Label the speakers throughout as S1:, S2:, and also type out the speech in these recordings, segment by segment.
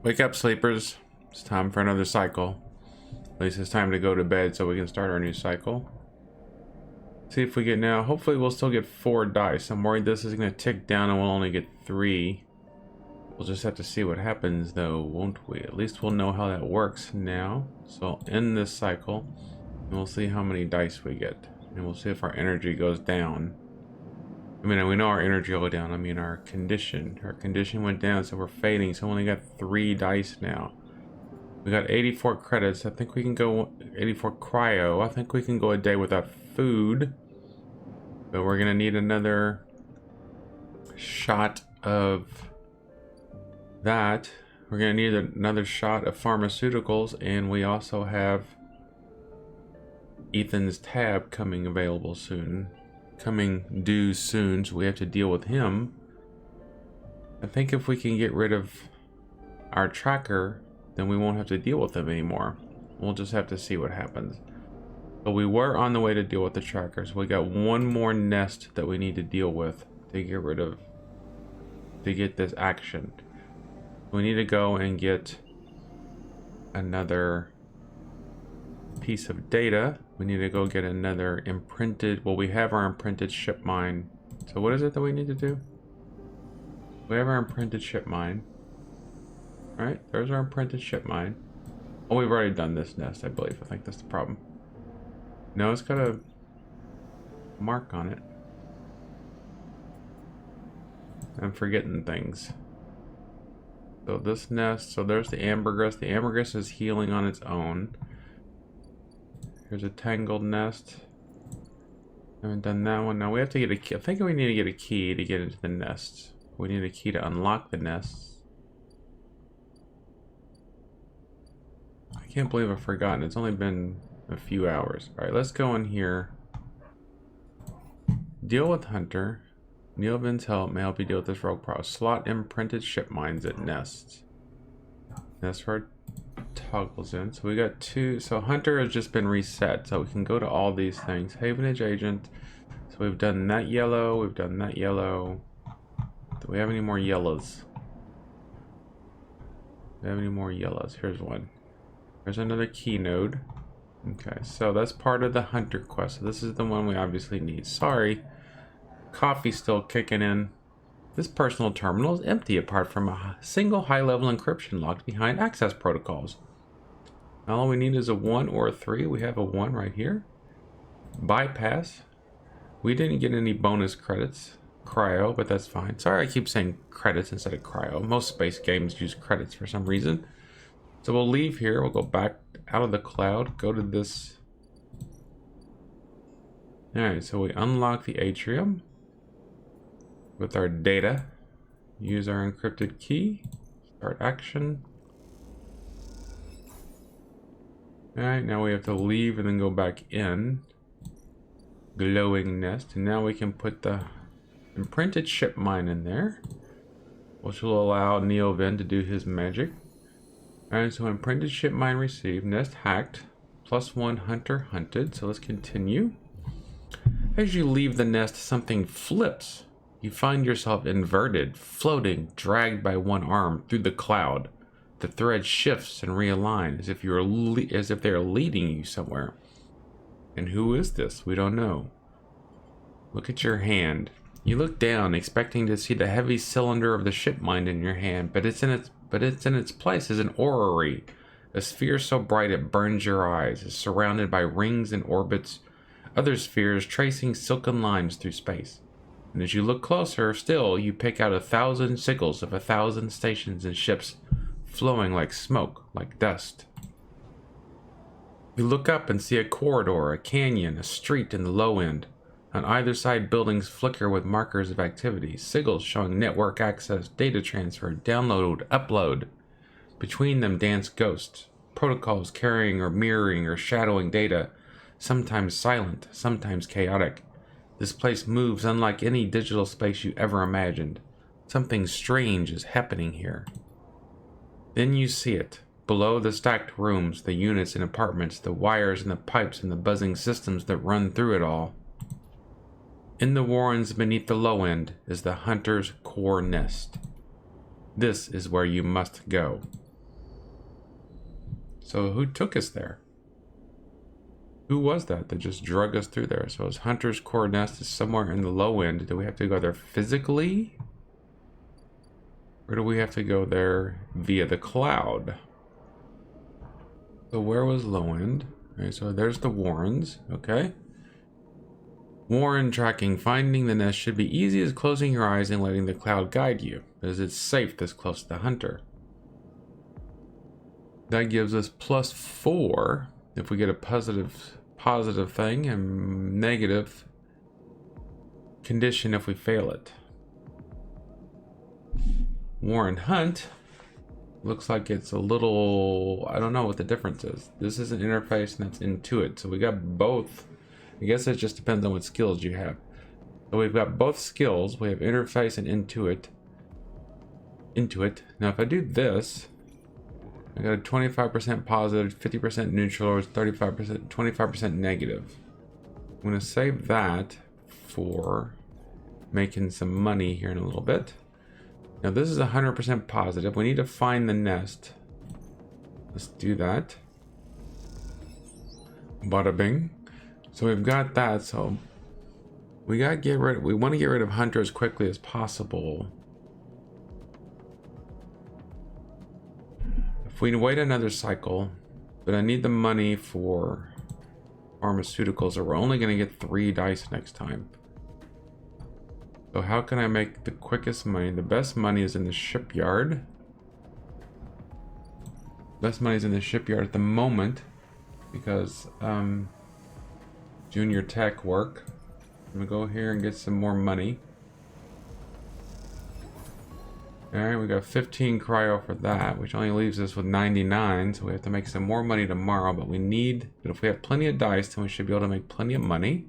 S1: Wake up, sleepers. It's time for another cycle. At least it's time to go to bed so we can start our new cycle. See if we get now. Hopefully we'll still get 4 dice. I'm worried this is going to tick down and we'll only get 3. We'll just have to see what happens though, won't we? At least we'll know how that works now. So I'll end this cycle and we'll see how many dice we get. And we'll see if our energy goes down. I mean, we know our energy will go down. I mean, our condition. Our condition went down, so we're fading. So we only got 3 dice now. We got 84 credits. I think we can go 84 cryo. I think we can go a day without food. But we're gonna need another shot of that. We're gonna need another shot of pharmaceuticals, and we also have Ethan's tab coming available soon. Coming due soon, so we have to deal with him. I think if we can get rid of our tracker, then we won't have to deal with him anymore. We'll just have to see what happens. But we were on the way to deal with the trackers. We got one more nest that we need to deal with to get rid of, to get this action. We need to go and get another piece of data. We need to go get another imprinted, well, we have our imprinted ship mine. So what is it that we need to do? We have our imprinted ship mine. All right, there's our imprinted ship mine. Oh, we've already done this nest, I believe. I think that's the problem. No, it's got a mark on it. I'm forgetting things. So this nest, so there's the ambergris. The ambergris is healing on its own. Here's a tangled nest. Haven't done that one. Now we have to get a key. I think we need to get a key to get into the nest. We need a key to unlock the nests. I can't believe I've forgotten. It's only been a few hours. Alright, let's go in here. Deal with Hunter. Neilvin's help may help you deal with this rogue pro. Slot imprinted ship mines at nests. That's where toggles in. So we got 2. So Hunter has just been reset, so we can go to all these things. Havenage agent. So we've done that yellow. We've done that yellow. Do we have any more yellows? Do we have any more yellows? Here's one. There's another key node. Okay, so that's part of the Hunter quest. So this is the one we obviously need. Sorry, coffee's still kicking in. This personal terminal is empty apart from a single high-level encryption locked behind access protocols. All we need is a 1 or a 3. We have a 1 right here. Bypass. We didn't get any bonus credits. Cryo, but that's fine. Sorry I keep saying credits instead of cryo. Most space games use credits for some reason. So we'll leave here. We'll go back out of the cloud. Go to this. Alright, so we unlock the atrium with our data. Use our encrypted key. Start action. Alright, now we have to leave and then go back in. Glowing nest. And now we can put the imprinted ship mine in there, which will allow Neilvin to do his magic. Alright, so imprinted ship mine received. Nest hacked. +1 hunter hunted. So let's continue. As you leave the nest, something flips. You find yourself inverted, floating, dragged by one arm through the cloud. The thread shifts and realigns as if they are leading you somewhere. And who is this? We don't know. Look at your hand. You look down, expecting to see the heavy cylinder of the ship mine in your hand, but it's in its place as an orrery. A sphere so bright it burns your eyes, is surrounded by rings and orbits, other spheres tracing silken lines through space. And as you look closer still, you pick out 1,000 signals of 1,000 stations and ships flowing like smoke, like dust. You look up and see a corridor, a canyon, a street in the low end. On either side, buildings flicker with markers of activity, sigils showing network access, data transfer, download, upload. Between them dance ghosts, protocols carrying or mirroring or shadowing data, sometimes silent, sometimes chaotic. This place moves unlike any digital space you ever imagined. Something strange is happening here. Then you see it. Below the stacked rooms, the units and apartments, the wires and the pipes and the buzzing systems that run through it all. In the warrens beneath the low end is the hunter's core nest. This is where you must go. So who took us there? Who was that just drug us through there? So his Hunter's Core Nest is somewhere in the low end. Do we have to go there physically? Or do we have to go there via the cloud? So where was low end? Okay, so there's the Warrens. Okay. Warren tracking. Finding the nest should be easy as closing your eyes and letting the cloud guide you, as it's safe this close to the hunter. That gives us +4 if we get a positive thing, and negative condition if we fail it. Warren Hunt looks like it's a little, I don't know what the difference is. This is an interface and that's Intuit, so we got both. I guess it just depends on what skills you have. So we've got both skills. We have interface and Intuit. Now if I do this, I got a 25% positive, 50% neutral, or 35%, 25% negative. I'm going to save that for making some money here in a little bit. Now this is 100% positive. We need to find the nest. Let's do that. Bada bing. So we've got that. So we got to get rid. We want to get rid of Hunter as quickly as possible. If we wait another cycle, but I need the money for pharmaceuticals, or we're only going to get 3 dice next time. So how can I make the quickest money? The best money is in the shipyard. Best money is in the shipyard at the moment because junior tech work. I'm gonna go here and get some more money. Alright, we got 15 cryo for that, which only leaves us with 99, so we have to make some more money tomorrow, but if we have plenty of dice, then we should be able to make plenty of money.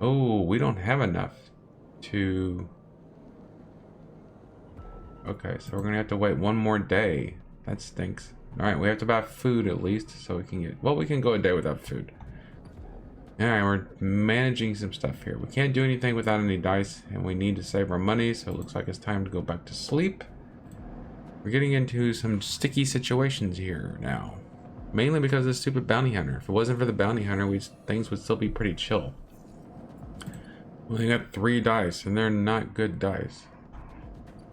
S1: Oh, we don't have enough to... Okay, so we're gonna have to wait one more day. That stinks. Alright, we have to buy food at least, so we can get... Well, we can go a day without food. Alright, we're managing some stuff here. We can't do anything without any dice, and we need to save our money, so it looks like it's time to go back to sleep. We're getting into some sticky situations here now. Mainly because of the stupid bounty hunter. If it wasn't for the bounty hunter, things would still be pretty chill. We only got 3 dice, and they're not good dice.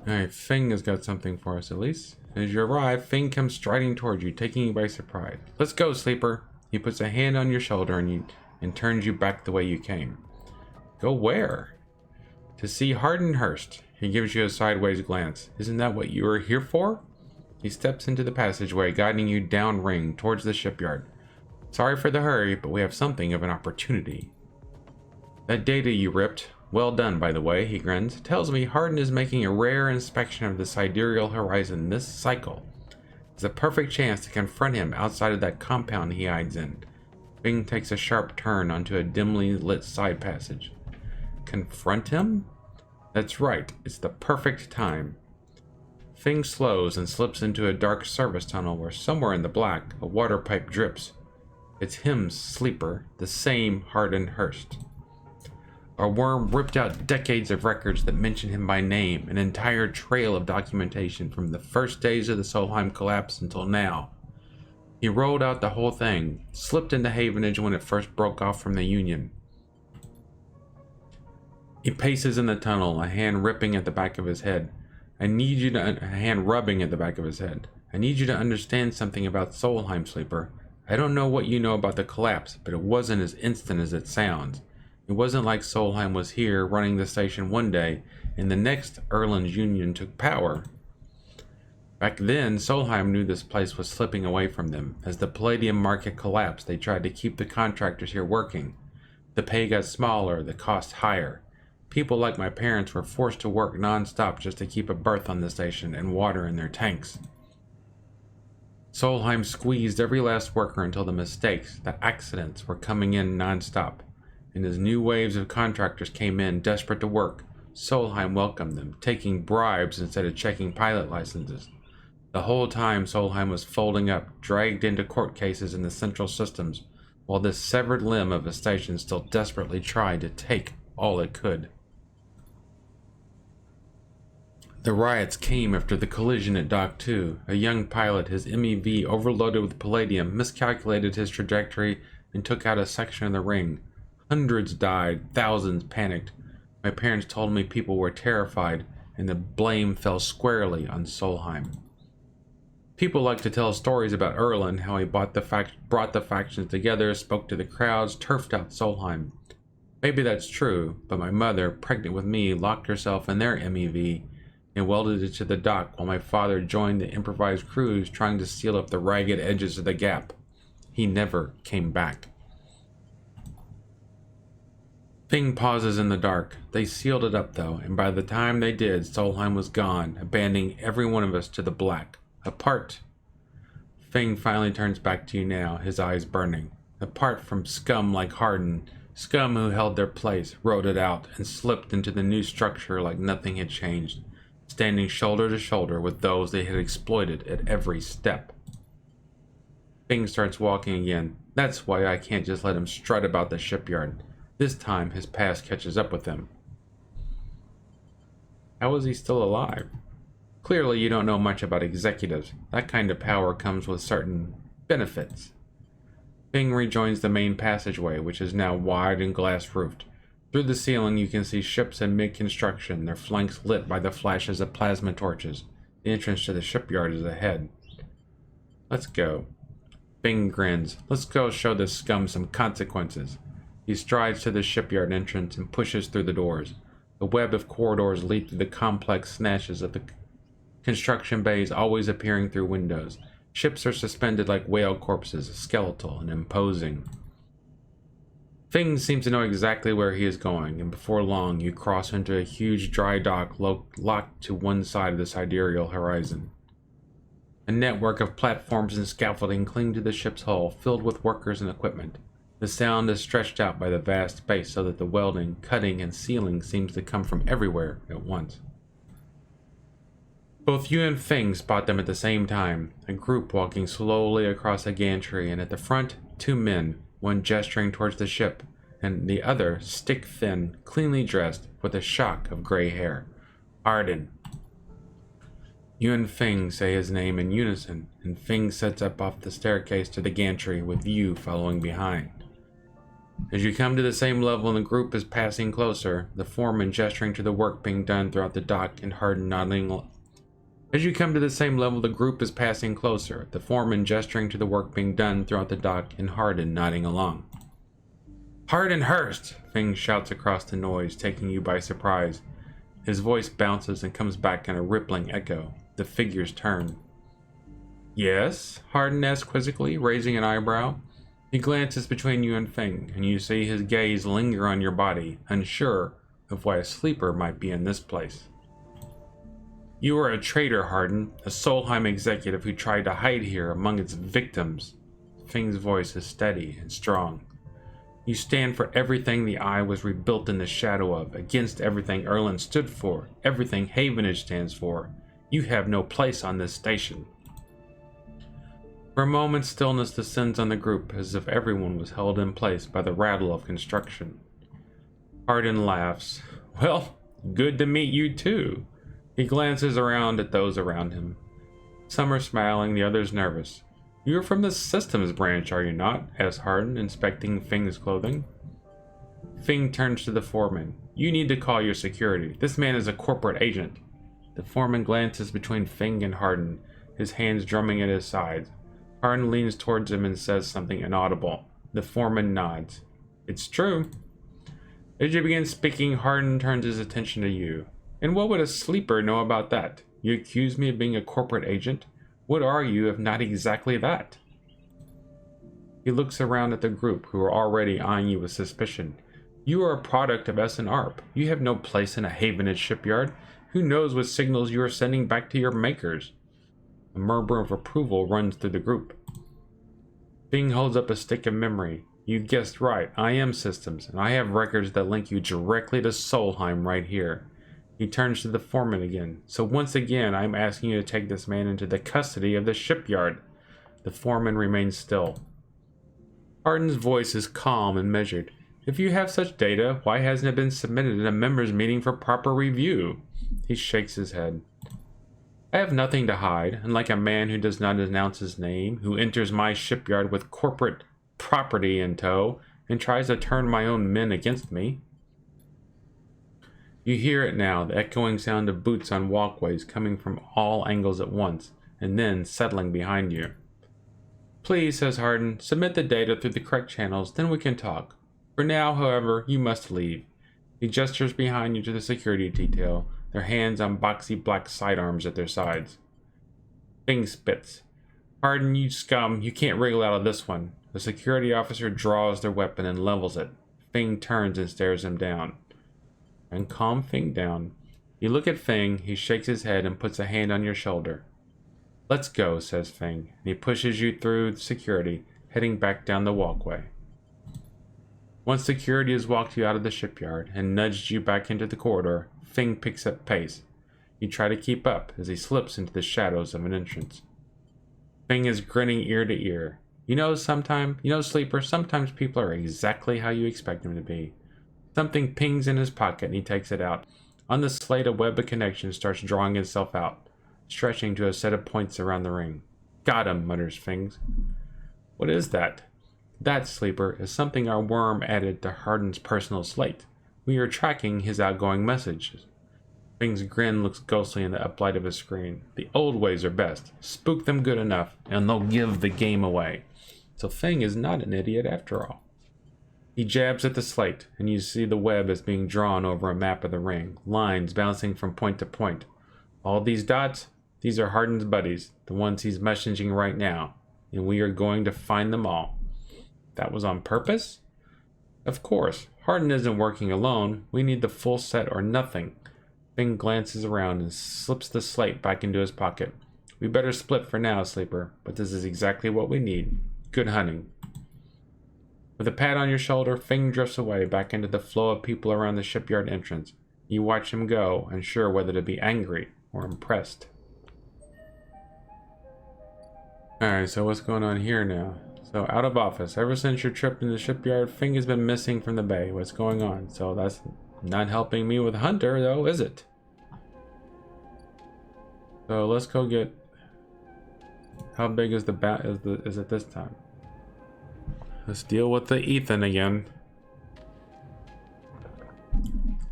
S1: Alright, Fing has got something for us at least. As you arrive, Fing comes striding towards you, taking you by surprise. Let's go, sleeper. He puts a hand on your shoulder and turns you back the way you came. Go where? To see Hardenhurst. He gives you a sideways glance. Isn't that what you were here for? He steps into the passageway, guiding you downring towards the shipyard. Sorry for the hurry, but we have something of an opportunity. That data you ripped, well done by the way, he grins, tells me Harden is making a rare inspection of the sidereal horizon this cycle. It's a perfect chance to confront him outside of that compound he hides in. Bing takes a sharp turn onto a dimly lit side passage. Confront him? That's right, it's the perfect time. Fing slows and slips into a dark service tunnel where somewhere in the black, a water pipe drips. It's him, sleeper, the same Hardenhurst. A worm ripped out decades of records that mention him by name, an entire trail of documentation from the first days of the Solheim collapse until now. He rolled out the whole thing, slipped into Havenage when it first broke off from the Union. He paces in the tunnel, a hand ripping at the back of his head. A hand rubbing at the back of his head. I need you to understand something about Solheim, sleeper. I don't know what you know about the collapse, but it wasn't as instant as it sounds. It wasn't like Solheim was here running the station one day, and the next Erland's Union took power. Back then, Solheim knew this place was slipping away from them. As the palladium market collapsed, they tried to keep the contractors here working. The pay got smaller, the cost higher. People like my parents were forced to work non-stop just to keep a berth on the station and water in their tanks. Solheim squeezed every last worker until the mistakes, the accidents, were coming in non-stop. And as new waves of contractors came in, desperate to work, Solheim welcomed them, taking bribes instead of checking pilot licenses. The whole time Solheim was folding up, dragged into court cases in the central systems, while this severed limb of a station still desperately tried to take all it could. The riots came after the collision at Dock 2. A young pilot, his MEV overloaded with palladium, miscalculated his trajectory and took out a section of the ring. Hundreds died, thousands panicked. My parents told me people were terrified, and the blame fell squarely on Solheim. People like to tell stories about Erland, how he brought the factions together, spoke to the crowds, turfed out Solheim. Maybe that's true, but my mother, pregnant with me, locked herself in their MEV and welded it to the dock while my father joined the improvised crews trying to seal up the ragged edges of the gap. He never came back. Fing pauses in the dark. They sealed it up though, and by the time they did, Solheim was gone, abandoning every one of us to the black. Apart. Fing finally turns back to you now, his eyes burning. Apart from scum like Hardin, scum who held their place, rode it out, and slipped into the new structure like nothing had changed, standing shoulder to shoulder with those they had exploited at every step. Fing starts walking again. That's why I can't just let him strut about the shipyard. This time his past catches up with him. How is he still alive? Clearly you don't know much about executives. That kind of power comes with certain benefits. Fing rejoins the main passageway, which is now wide and glass-roofed. Through the ceiling you can see ships in mid-construction, their flanks lit by the flashes of plasma torches. The entrance to the shipyard is ahead. Let's go. Fing grins. Let's go show this scum some consequences. He strides to the shipyard entrance and pushes through the doors. A web of corridors lead through the complex snatches of the construction bays, always appearing through windows. Ships are suspended like whale corpses, skeletal and imposing. Fing seems to know exactly where he is going, and before long you cross into a huge dry dock locked to one side of the sidereal horizon. A network of platforms and scaffolding cling to the ship's hull, filled with workers and equipment. The sound is stretched out by the vast space so that the welding, cutting, and sealing seems to come from everywhere at once. Both you and Fing spot them at the same time, a group walking slowly across a gantry, and at the front, two men, one gesturing towards the ship, and the other stick-thin, cleanly dressed, with a shock of gray hair. Arden. You and Fing say his name in unison, and Fing sets up off the staircase to the gantry, with you following behind. As you come to the same level and the group is passing closer, the foreman gesturing to the work being done throughout the dock and Hardin nodding. As you come to the same level, the group is passing closer, the foreman gesturing to the work being done throughout the dock and Hardin nodding along. Hardin Hurst! Fing shouts across the noise, taking you by surprise. His voice bounces and comes back in a rippling echo. The figures turn. Yes? Hardin asks quizzically, raising an eyebrow. He glances between you and Fing, and you see his gaze linger on your body, unsure of why a sleeper might be in this place. You are a traitor, Hardin, a Solheim executive who tried to hide here among its victims. Fing's voice is steady and strong. You stand for everything the Eye was rebuilt in the shadow of, against everything Erland stood for, everything Havenage stands for. You have no place on this station. For a moment, stillness descends on the group, as if everyone was held in place by the rattle of construction. Hardin laughs. Well, good to meet you too. He glances around at those around him. Some are smiling, the others nervous. You are from the systems branch, are you not? Asks Hardin, inspecting Fing's clothing. Fing turns to the foreman. You need to call your security. This man is a corporate agent. The foreman glances between Fing and Hardin, his hands drumming at his sides. Hardin leans towards him and says something inaudible. The foreman nods. It's true. As you begin speaking, Hardin turns his attention to you. And what would a sleeper know about that? You accuse me of being a corporate agent? What are you if not exactly that? He looks around at the group, who are already eyeing you with suspicion. You are a product of S&ARP. You have no place in a Havenage shipyard. Who knows what signals you are sending back to your makers? A murmur of approval runs through the group. Fing holds up a stick of memory. You guessed right, I am systems, and I have records that link you directly to Solheim right here. He turns to the foreman again. So once again, I'm asking you to take this man into the custody of the shipyard. The foreman remains still. Hardin's voice is calm and measured. If you have such data, why hasn't it been submitted at a members' meeting for proper review? He shakes his head. I have nothing to hide, unlike a man who does not announce his name, who enters my shipyard with corporate property in tow, and tries to turn my own men against me. You hear it now, the echoing sound of boots on walkways coming from all angles at once, and then settling behind you. Please, says Hardin, submit the data through the correct channels, then we can talk. For now, however, you must leave. He gestures behind you to the security detail, their hands on boxy black sidearms at their sides. Fing spits. Hardin, you scum, you can't wriggle out of this one. The security officer draws their weapon and levels it. Fing turns and stares him down. And calm Fing down. You look at Fing, he shakes his head and puts a hand on your shoulder. Let's go, says Fing, and he pushes you through security, heading back down the walkway. Once security has walked you out of the shipyard and nudged you back into the corridor, Fing picks up pace. You try to keep up as he slips into the shadows of an entrance. Fing is grinning ear to ear. Sleeper, sometimes people are exactly how you expect them to be. Something pings in his pocket and he takes it out. On the slate, a web of connection starts drawing itself out, stretching to a set of points around the ring. Got him, mutters Fings. What is that? That, Sleeper, is something our worm added to Hardin's personal slate. We are tracking his outgoing messages. Fing's grin looks ghostly in the uplight of his screen. The old ways are best. Spook them good enough, and they'll give the game away. So Fing is not an idiot after all. He jabs at the slate, and you see the web is being drawn over a map of the ring, lines bouncing from point to point. All these dots, these are Hardin's buddies, the ones he's messaging right now, and we are going to find them all. That was on purpose? Of course, Hardin isn't working alone. We need the full set or nothing. Fing glances around and slips the slate back into his pocket. We better split for now, Sleeper, but this is exactly what we need. Good hunting. With a pat on your shoulder, Fing drifts away back into the flow of people around the shipyard entrance. You watch him go, unsure whether to be angry or impressed. Alright, so what's going on here now? So, out of office. Ever since your trip in the shipyard, Fing has been missing from the bay. What's going on? So that's not helping me with Hunter, though, is it? So let's go get... How big is the bat? Is it this time? Let's deal with the Ethan again.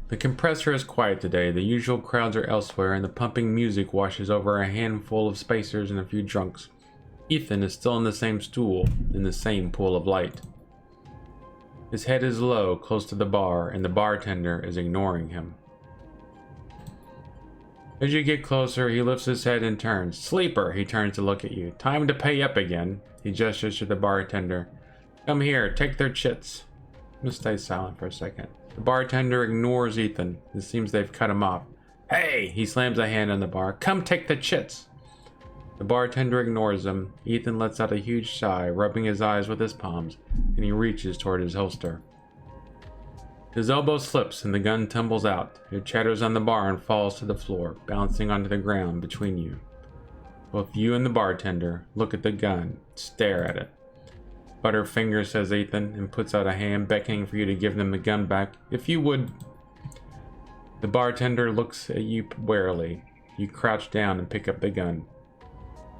S1: The compressor is quiet today. The usual crowds are elsewhere, and the pumping music washes over a handful of spacers and a few drunks. Ethan is still in the same stool, in the same pool of light. His head is low, close to the bar, and the bartender is ignoring him. As you get closer, he lifts his head and turns. Sleeper, he turns to look at you. Time to pay up again. He gestures to the bartender. Come here, take their chits. I'm gonna stay silent for a second. The bartender ignores Ethan. It seems they've cut him off. Hey, he slams a hand on the bar. Come take the chits. The bartender ignores him. Ethan lets out a huge sigh, rubbing his eyes with his palms, and he reaches toward his holster. His elbow slips and the gun tumbles out. It chatters on the bar and falls to the floor, bouncing onto the ground between you. Both you and the bartender look at the gun, stare at it. Butterfinger, says Ethan, and puts out a hand, beckoning for you to give them the gun back. If you would... The bartender looks at you warily. You crouch down and pick up the gun.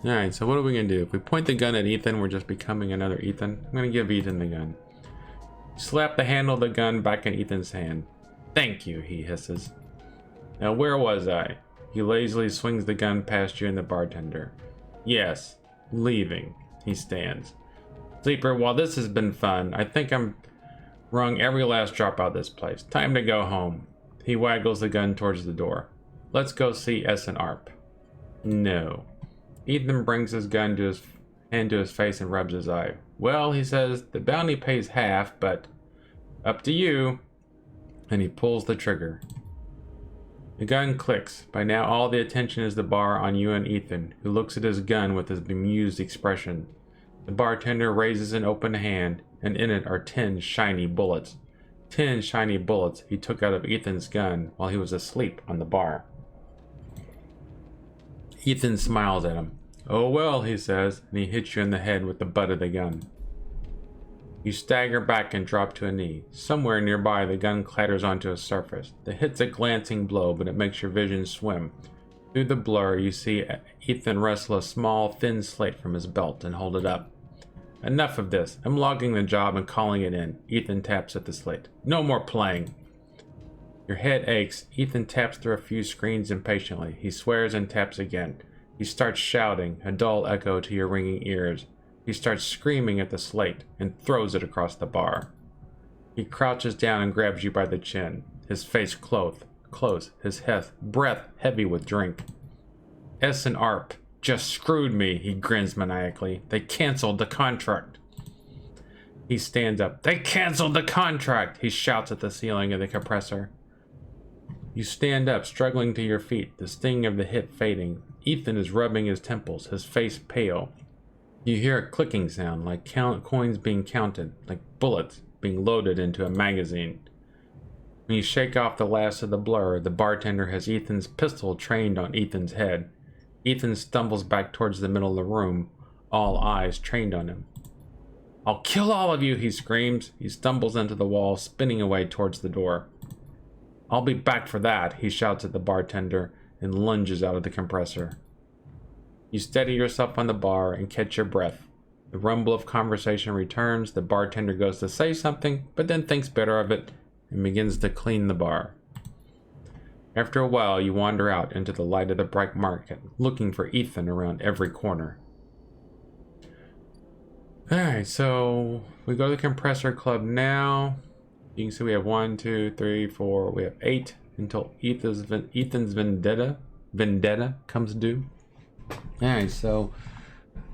S1: Alright, so what are we going to do? If we point the gun at Ethan, we're just becoming another Ethan. I'm going to give Ethan the gun. Slap the handle of the gun back in Ethan's hand. Thank you, he hisses. Now where was I? He lazily swings the gun past you and the bartender. Yes, leaving. He stands. Sleeper, while this has been fun, I think I'm wrung every last drop out of this place. Time to go home. He waggles the gun towards the door. Let's go see S and ARP. No. Ethan brings his gun to his hand to his face and rubs his eye. Well, he says, the bounty pays half, but up to you. And he pulls the trigger. The gun clicks. By now all the attention is the bar on you and Ethan, who looks at his gun with his bemused expression. The bartender raises an open hand, and in it are 10 shiny bullets. 10 shiny bullets he took out of Ethan's gun while he was asleep on the bar. Ethan smiles at him. Oh well, he says, and he hits you in the head with the butt of the gun. You stagger back and drop to a knee. Somewhere nearby, the gun clatters onto a surface. It hits a glancing blow, but it makes your vision swim. Through the blur, you see Ethan wrestle a small, thin slate from his belt and hold it up. Enough of this. I'm logging the job and calling it in. Ethan taps at the slate. No more playing. Your head aches. Ethan taps through a few screens impatiently. He swears and taps again. He starts shouting, a dull echo to your ringing ears. He starts screaming at the slate and throws it across the bar. He crouches down and grabs you by the chin, his face close, his breath heavy with drink. S and ARP just screwed me, he grins maniacally. They canceled the contract. He stands up. They canceled the contract, he shouts at the ceiling of the compressor. You stand up, struggling to your feet, the sting of the hit fading. Ethan is rubbing his temples, his face pale. You hear a clicking sound, like coins being counted, like bullets being loaded into a magazine. When you shake off the last of the blur, the bartender has Ethan's pistol trained on Ethan's head. Ethan stumbles back towards the middle of the room, all eyes trained on him. I'll kill all of you, he screams. He stumbles into the wall, spinning away towards the door. I'll be back for that, he shouts at the bartender and lunges out of the compressor. You steady yourself on the bar and catch your breath. The rumble of conversation returns. The bartender goes to say something, but then thinks better of it and begins to clean the bar. After a while, you wander out into the light of the bright market, looking for Ethan around every corner. Alright, so we go to the compressor club now. You can see we have 1, 2, 3, 4, we have 8 until Ethan's vendetta comes due. Alright, so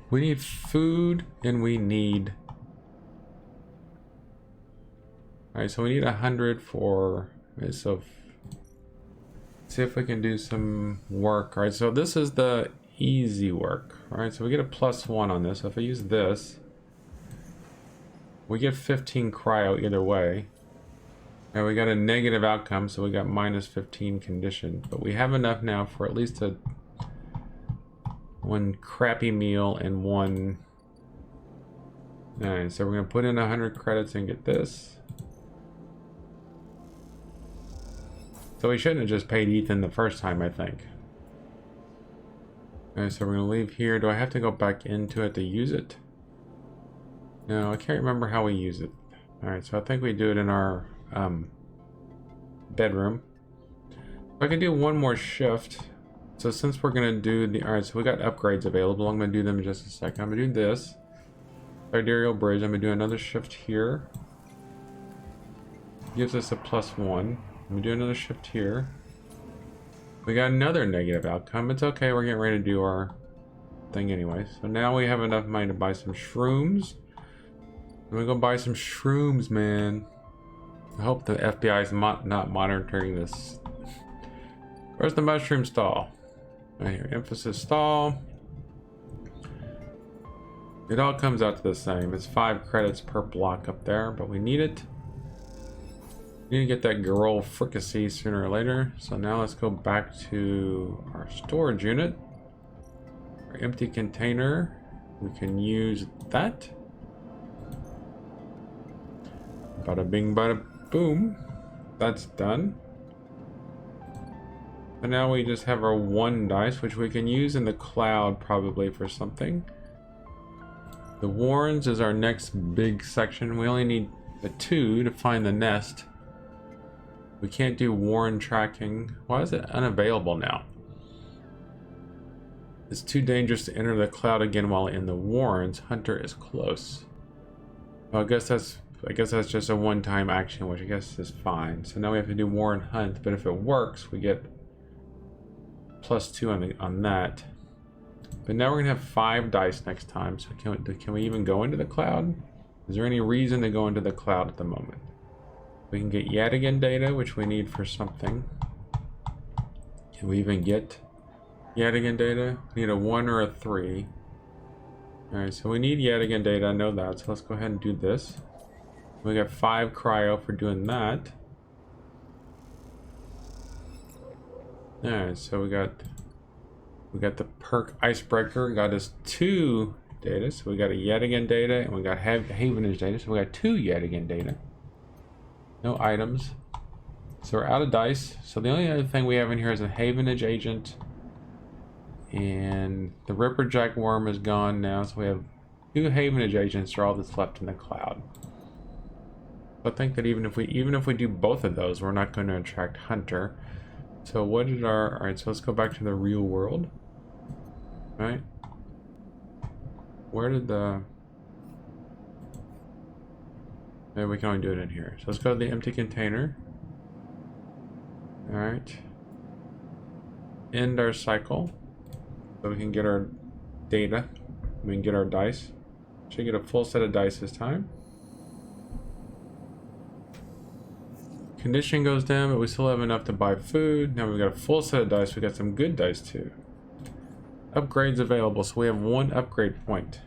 S1: we need food and we need... Alright, so we need 100 for... Okay, so see if we can do some work. Alright, so this is the easy work. Alright, so we get a +1 on this. So if I use this, we get 15 cryo either way. And we got a negative outcome, so we got -15 condition. But we have enough now for at least one crappy meal and one... Alright, so we're going to put in 100 credits and get this. So we shouldn't have just paid Ethan the first time, I think. Okay, so we're going to leave here. Do I have to go back into it to use it? No, I can't remember how we use it. Alright, so I think we do it in our bedroom. I can do one more shift. So since we're going to do the... Alright, so we got upgrades available. I'm going to do them in just a second. I'm going to do this. Sidereal bridge. I'm going to do another shift here. Gives us a +1. I'm going to do another shift here. We got another negative outcome. It's okay. We're getting ready to do our thing anyway. So now we have enough money to buy some shrooms. I'm going to go buy some shrooms, man. I hope the FBI is not monitoring this. Where's the mushroom stall? Right here, emphasis stall. It all comes out to the same. It's 5 credits per block up there, but we need it. We need to get that Garol fricassee sooner or later. So now let's go back to our storage unit. Our empty container. We can use that. Bada bing, bada boom. That's done. And now we just have our 1 dice, which we can use in the cloud probably for something. The Warrens is our next big section. We only need the 2 to find the nest. We can't do Warren tracking. Why is it unavailable now? It's too dangerous to enter the cloud again while in the Warrens. Hunter is close. Well, I guess that's just a one-time action, which I guess is fine. So now we have to do Warren Hunt, but if it works, we get +2 on that. But now we're gonna have 5 dice next time. So can we even go into the cloud? Is there any reason to go into the cloud at the moment? We can get Yadigan data, which we need for something. Can we even get Yadigan data? We need a 1 or a 3. Alright, so we need Yadigan data, I know that. So let's go ahead and do this. We got 5 cryo for doing that. Alright, so we got the perk icebreaker, got us 2 data. So we got a yet again data, and we got Havenage data. So we got 2 yet again data. No items. So we're out of dice. So the only other thing we have in here is a Havenage agent. And the Ripperjack worm is gone now. So we have 2 Havenage agents are all that's left in the cloud. I think that even if we do both of those, we're not going to attract Hunter. So what did alright, so let's go back to the real world. Right? Where did maybe we can only do it in here. So let's go to the empty container. Alright. End our cycle. So we can get our data. We can get our dice. Should get a full set of dice this time. Condition goes down, but we still have enough to buy food. Now we've got a full set of dice. We got some good dice too. Upgrades available, so we have 1 upgrade point.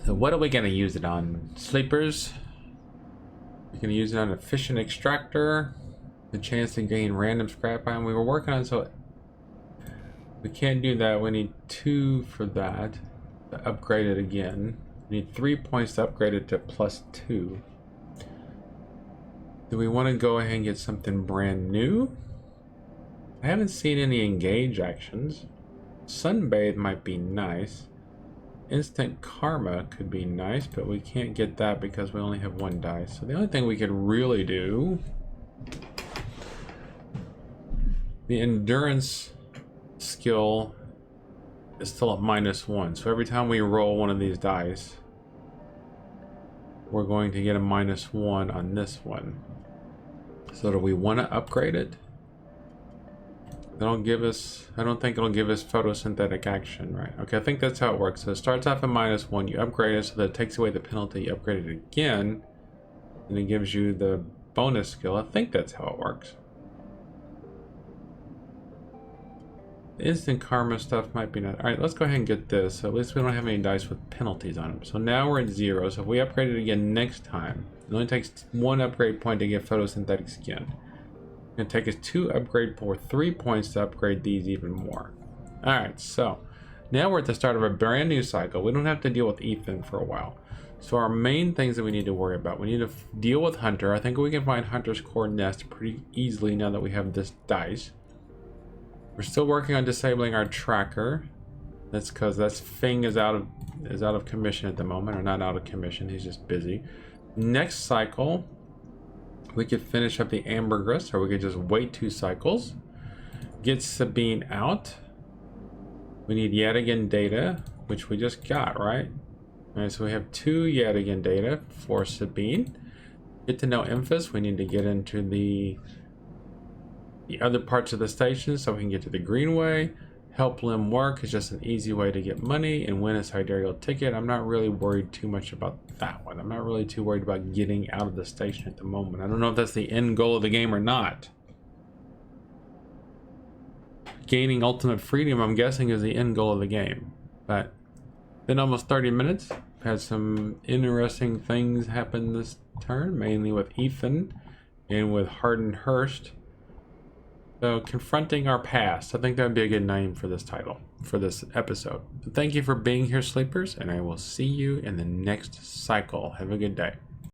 S1: So what are we gonna use it on? Sleepers. We're gonna use it on efficient extractor. The chance to gain random scrap item. We were working on, so we can't do that. We need 2 for that to upgrade it again. We need 3 points to upgrade it to +2. Do we want to go ahead and get something brand new? I haven't seen any engage actions. Sunbathe might be nice. Instant karma could be nice, but we can't get that because we only have 1 dice. So the only thing we could really do, the endurance skill is still at -1. So every time we roll one of these dice, we're going to get a -1 on this one. So do we want to upgrade it? That'll give us, I don't think it'll give us photosynthetic action, right? Okay, I think that's how it works. So it starts off at -1, you upgrade it so that it takes away the penalty, you upgrade it again, and it gives you the bonus skill. I think that's how it works. The instant karma stuff might be not. Alright, let's go ahead and get this. So at least we don't have any dice with penalties on them. So now we're at 0. So if we upgrade it again next time, it only takes 1 upgrade point to get photosynthetic skin. It's going to take us 2 upgrade or 3 points to upgrade these even more. Alright, so now we're at the start of a brand new cycle. We don't have to deal with Ethan for a while. So our main things that we need to worry about, we need to deal with Hunter. I think we can find Hunter's core nest pretty easily now that we have this dice. We're still working on disabling our tracker. That's because that Fing is out of commission at the moment, or not out of commission. He's just busy. Next cycle, we could finish up the ambergris, or we could just wait 2 cycles. Get Sabine out. We need yet again data, which we just got, right? Alright, so we have 2 yet again data for Sabine. Get to know Emphas. We need to get into the other parts of the station so we can get to the Greenway. Help Lim work is just an easy way to get money and win a sidereal ticket. I'm not really worried too much about that one. I'm not really too worried about getting out of the station at the moment. I don't know if that's the end goal of the game or not. Gaining ultimate freedom, I'm guessing, is the end goal of the game. But been almost 30 minutes. Had some interesting things happen this turn, mainly with Ethan and with Harden Hurst. So, confronting our past. I think that would be a good name for this title, for this episode. Thank you for being here, sleepers, and I will see you in the next cycle. Have a good day.